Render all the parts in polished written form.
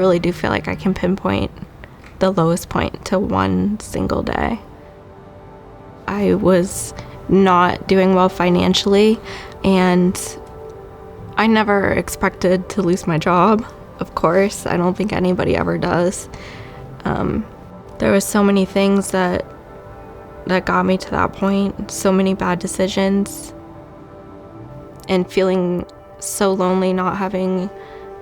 really do feel like I can pinpoint the lowest point to one single day. I was not doing well financially, and I never expected to lose my job, of course. I don't think anybody ever does. There was so many things that got me to that point, so many bad decisions, and feeling so lonely, not having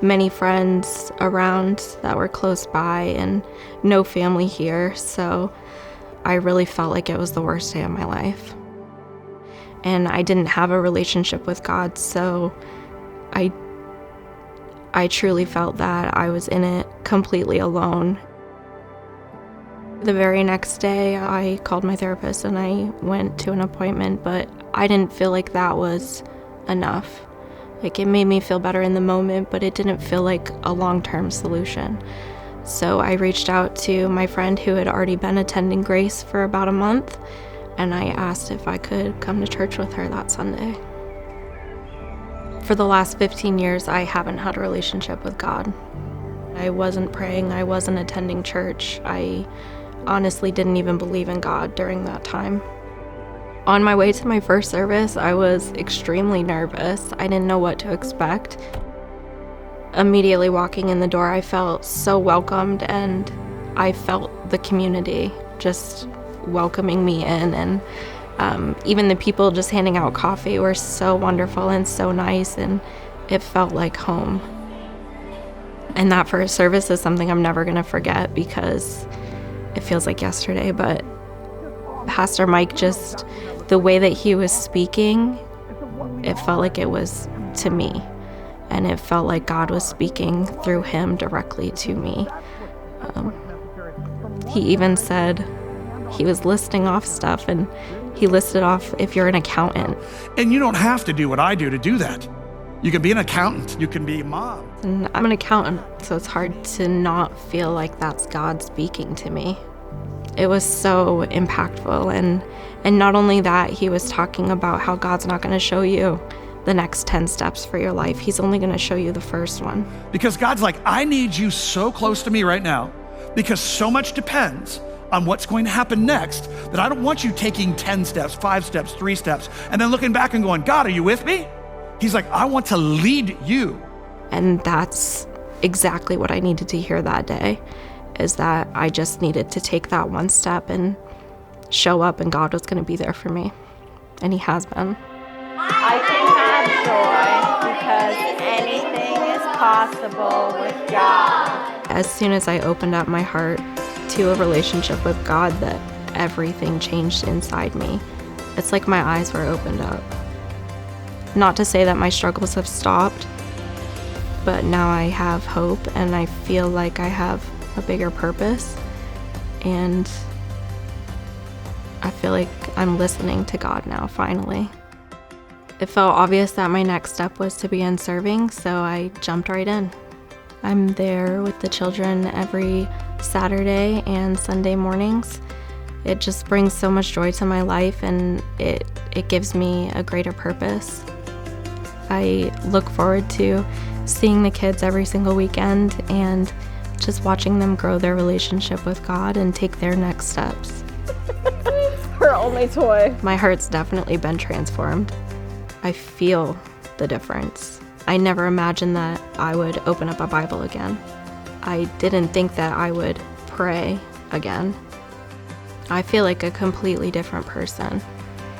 many friends around that were close by and no family here. So I really felt like it was the worst day of my life. And I didn't have a relationship with God, so I truly felt that I was in it completely alone. The very next day, I called my therapist and I went to an appointment, but I didn't feel like that was enough. Like, it made me feel better in the moment, but it didn't feel like a long-term solution. So I reached out to my friend who had already been attending Grace for about a month, and I asked if I could come to church with her that Sunday. For the last 15 years, I haven't had a relationship with God. I wasn't praying, I wasn't attending church. I honestly didn't even believe in God during that time. On my way to my first service, I was extremely nervous. I didn't know what to expect. Immediately walking in the door, I felt so welcomed, and I felt the community just welcoming me in. And even the people just handing out coffee were so wonderful and so nice, and it felt like home. And that first service is something I'm never going to forget because it feels like yesterday, but Pastor Mike, just the way that he was speaking, it felt like it was to me, and it felt like God was speaking through him directly to me. He even said he was listing off stuff, and he listed off if you're an accountant. And you don't have to do what I do to do that. You can be an accountant, you can be a mom. And I'm an accountant, so it's hard to not feel like that's God speaking to me. It was so impactful, and not only that, he was talking about how God's not going to show you the next 10 steps for your life. He's only going to show you the first one. Because God's like, I need you so close to me right now, because so much depends on what's going to happen next, that I don't want you taking 10 steps, 5 steps, 3 steps, and then looking back and going, God, are you with me? He's like, I want to lead you. And that's exactly what I needed to hear that day, is that I just needed to take that one step and show up, and God was going to be there for me. And he has been. I can have joy because anything is possible with God. As soon as I opened up my heart to a relationship with God, that everything changed inside me. It's like my eyes were opened up. Not to say that my struggles have stopped, but now I have hope, and I feel like I have a bigger purpose, and I feel like I'm listening to God now, finally. It felt obvious that my next step was to begin serving, so I jumped right in. I'm there with the children every Saturday and Sunday mornings. It just brings so much joy to my life, and it gives me a greater purpose. I look forward to seeing the kids every single weekend and just watching them grow their relationship with God and take their next steps. Her only toy. My heart's definitely been transformed. I feel the difference. I never imagined that I would open up a Bible again. I didn't think that I would pray again. I feel like a completely different person.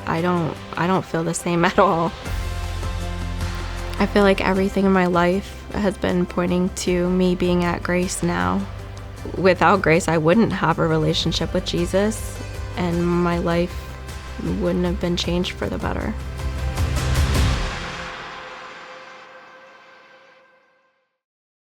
I don't feel the same at all. I feel like everything in my life has been pointing to me being at Grace now. Without Grace, I wouldn't have a relationship with Jesus, and my life wouldn't have been changed for the better.